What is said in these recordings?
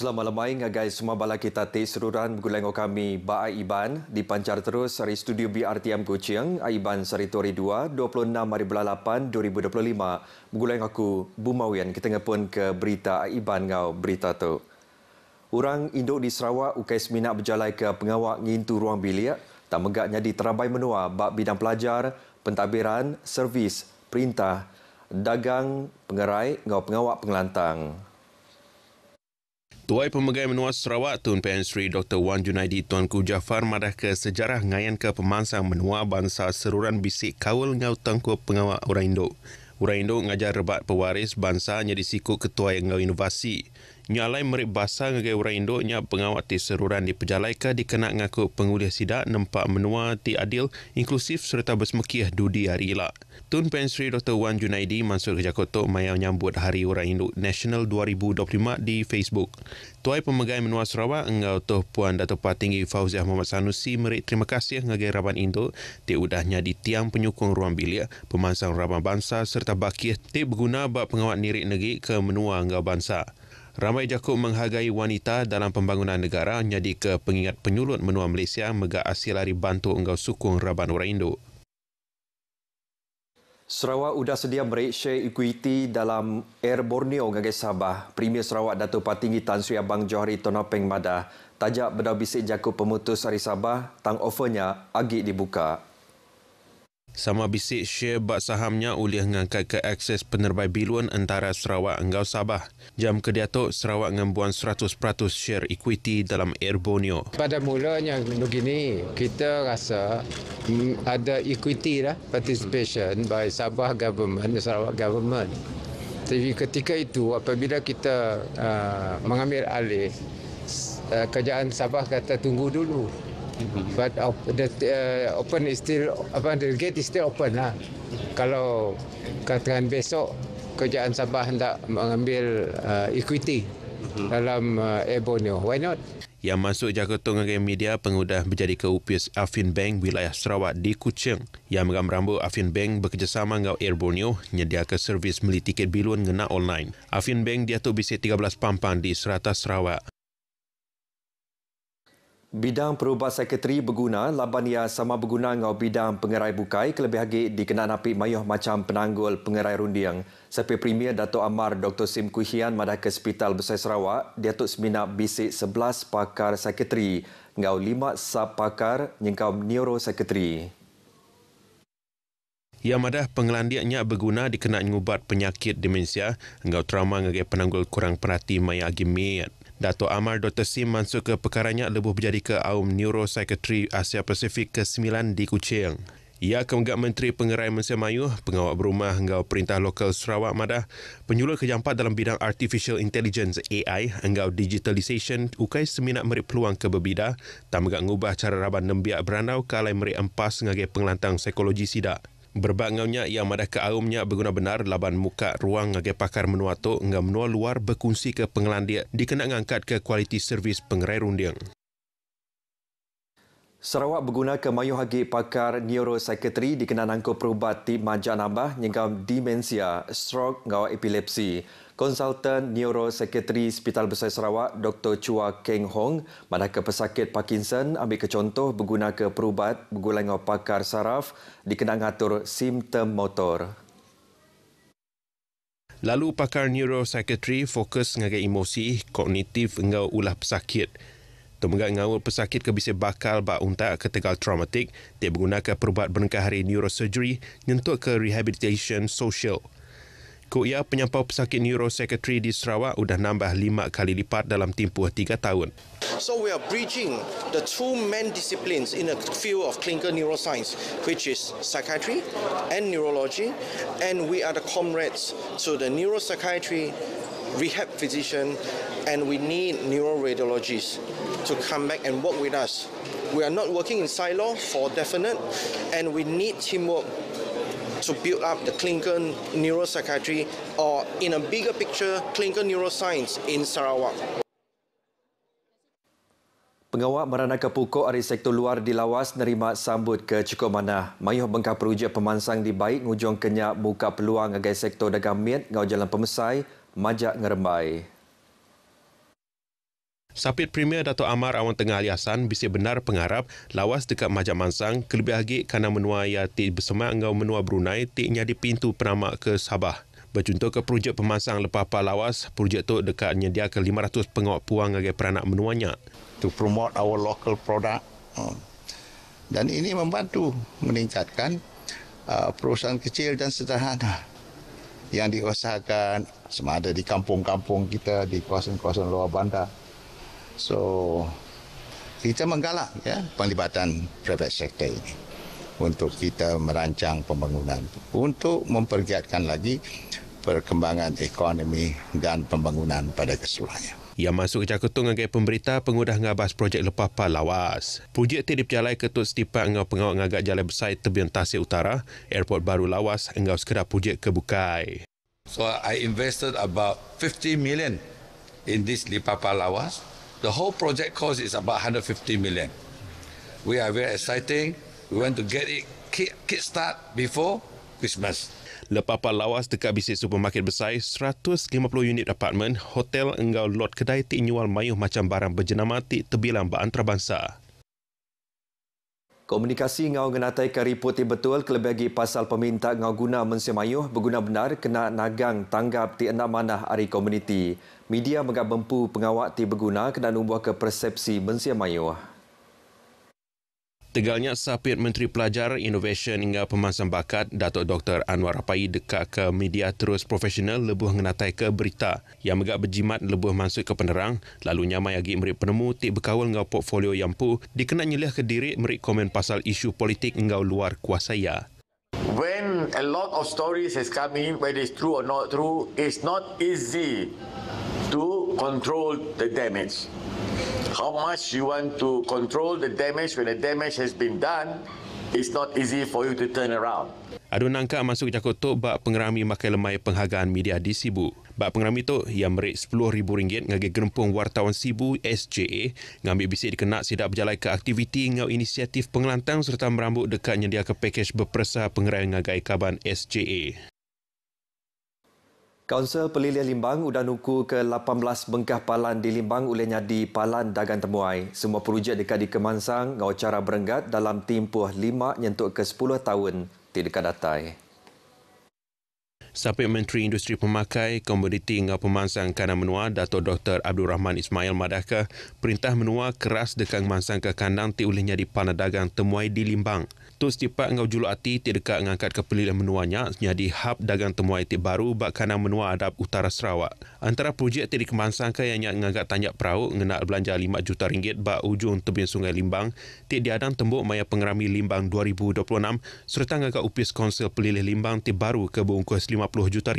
Selamat lemai ngagai semua bala kita te seruran bergulengo kami ba Aiban dipancar terus dari studio BRTM Kuching Aiban Seritori 2 26 hari bulan 8 2025 berguleng aku Bumawian kita ngepun ke berita Aiban ngau berita tu. Orang induk di Sarawak ukai seminat berjalan ke pengawak ngintu ruang bilik tak megaknya di terabai menua bab bidang pelajar, pentadbiran, servis, perintah, dagang, pengerai ngau pengawak pengelantang. Tuai Pemegai Menua Sarawak Tun PN Sri Dr. Wan Junaidi Tuanku Jafar madah ke sejarah ngayan ke pemansang menua bangsa seruran bisik kawal ngau tangku pengawak orang Induk. Orang Induk ngajar rebat pewaris bangsa nya disikut ketua ngau inovasi. Nyalai merik bahasa ngagai orang Induk nya pengawak ti seruran di pejalai ke dikena ngaku pengulih sidak nempak menua ti adil inklusif serta bersemekiah dudi hari ilak. Tun PN Sri Dr. Wan Junaidi Mansur Kejakotok mayau nyambut Hari Orang Induk Nasional 2025 di Facebook. Tuai Pemegai Menua Sarawak engau Tuh Puan Datuk Patinggi Fauziah Muhammad Sanusi merik terima kasih ngagai Raban Induk ti udahnya di tiang penyukung ruang bilik pemansang ramah bangsa serta bakih ti berguna bak pengawat nirik negeri ke menua engau bangsa. Ramai jakuk menghargai wanita dalam pembangunan negara jadi ke pengingat penyulut menua Malaysia megak asil hari bantu engau sukung Raban Orang Induk. Sarawak sudah sedia merik share equity dalam Air Borneo ngagai Sabah. Premier Sarawak Datuk Patinggi Tan Sri Abang Johari Tonopeng Madah tajak bedau bisik jakub pemutus hari Sabah tang offernya agi dibuka. Sama bisik share bak sahamnya ulih ngangkat ke akses penerbai biluan antara Sarawak engau Sabah. Jam kediatuk Sarawak ngembuan 100% share equity dalam Air Borneo. Pada mulanya begini, kita rasa ada equity lah, participation by Sabah government, Sarawak government. Tapi ketika itu apabila kita mengambil alih, kerajaan Sabah kata tunggu dulu. But the open is still, the gate is still open lah. Kalau katakan besok kerajaan Sabah hendak mengambil equity dalam Air Borneo, why not? Yang masuk jagotung dengan media pengudah berjadi ke UPS Affin Bank wilayah Sarawak di Kuching. Yang merambu Affin Bank bekerjasama dengan Air Borneo menyediakan servis beli tiket biluan ngena online. Affin Bank diatur bisik 13 pampang di serata Sarawak. Bidang perubat sekretari berguna laban ia sama berguna ngau bidang pengerai bukai kelebih lagi dikenaan api mayuh macam penanggul pengerai rundiang. Sepi Premier Datuk Amar Dr. Sim Kuhian madah ke Hospital Besar Sarawak diatuk seminar bisik 11 pakar sekretari ngau 5 sub pakar nyengkau neurosekretari. Ia madah pengelandiannya berguna dikenaan ngubat penyakit demensia engau trauma ngagai penanggul kurang perhati maya agi miat. Datuk Amar Dr. Sim masuk ke perkaranya lebuh berjadi ke Aum Neuropsychiatry Asia Pasifik ke-9 di Kuching. Ia kemenggak Menteri Pengerai Malaysia Melayu, Pengawal Berumah engau Perintah Lokal Sarawak Madah, penyuluh kejampat dalam bidang Artificial Intelligence AI engau Digitalisation ukai seminat merik peluang ke berbida, tak megak ngubah cara raban nembiak berandau ke alai merik empas ngagai pengelantang psikologi sidak. Berbak ngaunya ia madah ke aumnya berguna benar laban muka ruang ngagai pakar menua tu engau menua luar berkongsi ke pengelandia dikena ngangkat ke kualiti servis pengerai rundiang. Sarawak berguna ke mayuh hagi pakar neurosekretari dikenaan angkuh perubat tip majak nambah nyengkau demensia, stroke ngau epilepsi. Konsultan neurosekretari Hospital Besar Sarawak Dr. Chua Keng Hong madah ke pesakit Parkinson ambil ke contoh berguna ke perubat berguna ngau pakar saraf dikenaan ngatur simptom motor. Lalu pakar neurosekretari fokus ngagai emosi, kognitif engau ulah pesakit. Temenggak ngawal pesakit ke bisik bakal bak untak ketegal traumatik, dia bergunakan perubat berengkah hari neurosurgery nyentuk ke rehabilitation social. Ko ia penyampau pesakit neurosekretari di Sarawak udah nambah 5 kali lipat dalam tempoh 3 tahun. So we are bridging the two main disciplines in the field of clinical neuroscience, which is psychiatry and neurology, and we are the comrades to the neuropsychiatry rehab physician, and we need neuroradiologists to come back and work with us. We are not working in silo for definite, and we need teamwork to build up the clinical neuropsychiatry or in a bigger picture, clinical neuroscience in Sarawak. Pengawak merana ke pokok dari sektor luar dilawas nerima sambut ke cukup mana. Mayuh bengkak perujuk pemansang di baik ngujung kenyak buka peluang agai sektor dagang miat ngau jalan pemesai, majak ngerembai. Sapit Premier Dato' Amar Awan Tengah Ali Hassan bisik benar pengarap lawas dekat Majak Mansang kelebih lagi kerana menua ia ti bersemak ngau menua Brunei ti nyadi pintu penamak ke Sabah. Bercontoh ke projek pemansang lepapa lawas, projek tu dekat menyediakan 500 pengawal puang bagi peranak menuanya. To promote our local product. Dan ini membantu meningkatkan perusahaan kecil dan sederhana yang diusahakan sama ada di kampung-kampung kita, di kawasan-kawasan luar bandar. So, kita menggalak penglibatan private sector ini untuk kita merancang pembangunan, untuk mempergiatkan lagi perkembangan ekonomi dan pembangunan pada keseluruhannya. Ia masuk ke cakutung dengan pemberita pengudah ngabas projek lepapa lawas. Projek ti diperjalai Ketut Setipak ngau pengawal ngagak jalan besar tebian Tasik Utara, airport baru lawas engau sekedar projek kebukai. So I invested about 50 million in this Lipapa Lawas. The whole project cost is about 150 million. We are very exciting. We want to get it kick-start before Christmas. Lepapa lawas dekat bisik supermarket besar, 150 unit apartmen, hotel engau lot kedai ti nyual mayuh macam barang berjenama ti terbilang berantarabangsa. Komunikasi ngau ngenatai ke riput ti betul kelebih lagi pasal peminta ngau guna mensia mayuh berguna benar kena nagang tanggap ti enam manah ari komuniti. Media megap bempu pengawak ti berguna kena numbuh ke persepsi mensia mayuh. Tegalnya Sapit Menteri Pelajar, Innovation hingga Pemansang Bakat, Datuk Dr. Anwar Rapai dekat ke media terus profesional lebuh ngenatai ke berita yang megak berjimat lebuh masuk ke penerang, lalu nyamai agi merik penemu tik berkawal ngau portfolio yang pu dikena nyelih ke diri merik komen pasal isu politik ngau luar kuasaya. When a lot of stories has come in, whether it's true or not true, it's not easy to control the damage. How much you want to control the damage when the damage has been done, it's not easy for you to turn around. Adu nangka masuk cakutuk bak pengerami makai lemai penghargaan media di Sibu. Bak pengerami tu yang merik RM10,000 ngagi gerempung wartawan Sibu SJA ngambil bisik dikenak sidak berjalai ke aktiviti ngau inisiatif pengelantang serta merambut dekat nyedia ke pakej berpersa pengerai ngagai kaban SJA. Kaunsil Pelilihan Limbang udah nuku ke 18 bengkah palan di Limbang olehnya di Palan Dagan Temuai. Semua projek dekat di Kemansang ngau cara berenggat dalam tempoh 5 nyentuk ke 10 tahun di dekat datai. Sapit Menteri Industri Pemakai, Komoditi ngau Pemansang Kandang Menua, Datuk Dr. Abdul Rahman Ismail madahkah perintah menua keras dekat Mansang ke kandang ti olehnya di Palan Dagang Temuai di Limbang. Tu setipak ngau juluk hati ti dekat ngangkat ke pelilihan menuanya jadi hub dagang temuai ti baru bak kandang menua adap utara Sarawak. Antara projek ti di Kemansang ke yang ngangkat tanjak perahu ngenak belanja RM5 juta bak ujung tebing Sungai Limbang ti diadang tembuk maya pengerami Limbang 2026 serta ngangkat upis Kaunsil Pelilihan Limbang ti baru ke berungkus RM50 juta.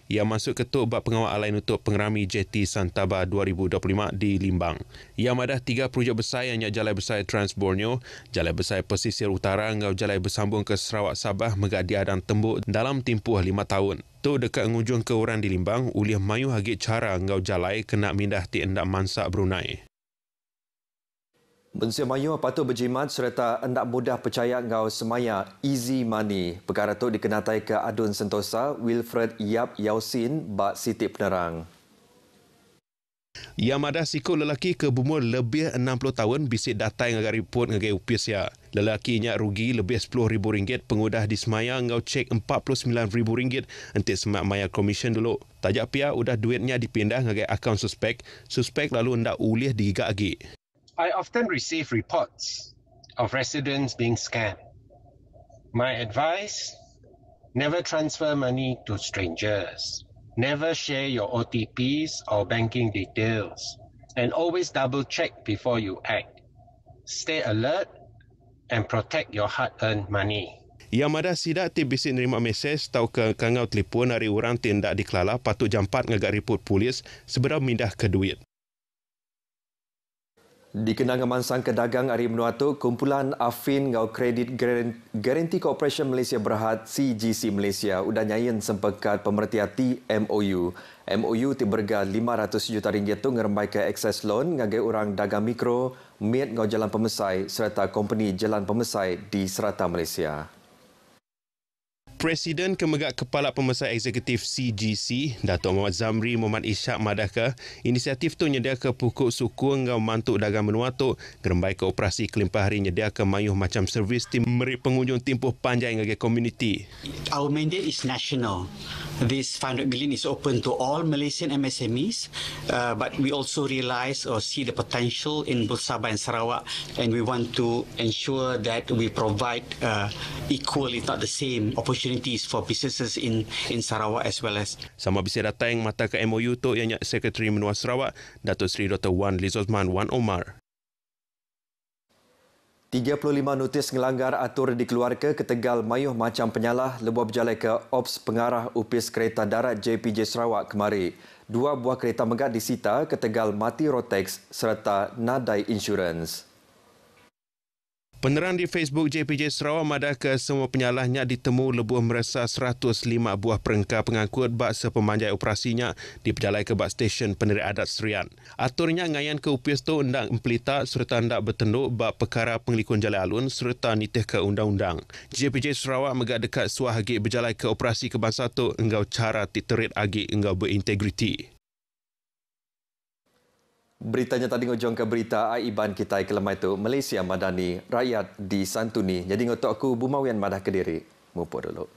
Ia masuk ketuk bak pengawal alai untuk pengerami JT Santaba 2025 di Limbang. Ia madah 3 projek besar yang Jalai Besar Trans Borneo, Jalai Besar Pesisir Utara ngau jalai bersambung ke Sarawak Sabah megak diadang tembuk dalam tempoh 5 tahun. Tu dekat ngujung ke orang di Limbang, uliah mayu hagi cara ngau jalai kena mindah ti endak mansak Brunei. Mensia mayuh patut berjimat serta hendak mudah percaya ngau semaya easy money. Perkara tu dikenatai ke Adun Sentosa Wilfred Yap Yausin bak Siti Penerang. Ia madah sikut lelaki ke berumur lebih 60 tahun bisik datai ngagai report ngagai upis ya. Lelaki nyak rugi lebih RM10,000 pengudah di semaya ngau cek RM49,000 entik semak maya komisen dulu. Tajak pihak udah duitnya dipindah ngagai akaun suspek lalu hendak ulih digigak lagi. I often receive reports of residents being scammed. My advice, never transfer money to strangers. Never share your OTPs or banking details. And always double check before you act. Stay alert and protect your hard-earned money. Ia madah sidak ti bisik nerima mesej tau ke kangau telefon dari orang tindak dikelala patut jampat ngagak report polis sebelum mindah ke duit. Dikenang Mansang ke dagang hari menua tu, kumpulan Afin ngau Kredit Guarantee Corporation Malaysia Berhad CGC Malaysia udah nyayin sempekat pemerhati MOU. MOU ti berga RM500 juta tu ngerembai ke access loan ngagai orang dagang mikro, miat ngau jalan pemesai serta company jalan pemesai di serata Malaysia. Presiden Kemegak Kepala Pembesar Eksekutif CGC, Datuk Muhammad Zamri Muhammad Ishak madahkah inisiatif tu nyediakan pokok suku ngau mantuk dagang menua tu gerembai ke operasi kelimpah hari nyediakan mayuh macam servis tim merik pengunjung tempoh panjang ngagi komuniti. Our mandate is national. This 500 million is open to all Malaysian MSMEs, but we also realize or see the potential in both Sabah and Sarawak, and we want to ensure that we provide equal, if not the same, opportunities for businesses in Sarawak as well as. Sama bisa datang mata ke MOU tu yang Sekretari Menua Sarawak, Datuk Seri Dr. Wan Lizosman Wan Omar. 35 notis ngelanggar atur dikeluarkan ke Tegal mayuh macam penyalah lebuh berjalan ke Ops Pengarah Upis Kereta Darat JPJ Sarawak kemari. 2 buah kereta megat disita ke Tegal Mati Rotex serta Nadai Insurance. Peneran di Facebook JPJ Sarawak madahkah semua penyalahnya ditemu lebuh merasa 105 buah perengkar pengangkut bak sepemanjai operasinya di perjalanan ke bak stesen Pendiri Adat Serian. Aturnya ngayan ke upis tu hendak empelita serta hendak bertenduk bak perkara pengelikun jalan alun serta nitih ke undang-undang. JPJ Sarawak megak dekat suah agi berjalan ke operasi kebangsaan tu enggau cara titerit agi enggau berintegriti. Beritanya tadi ngojong ke berita Aiban kita kelemai itu Malaysia Madani rakyat disantuni. Jadi ngotok aku Bumawian madah Kediri. Mupo dulu.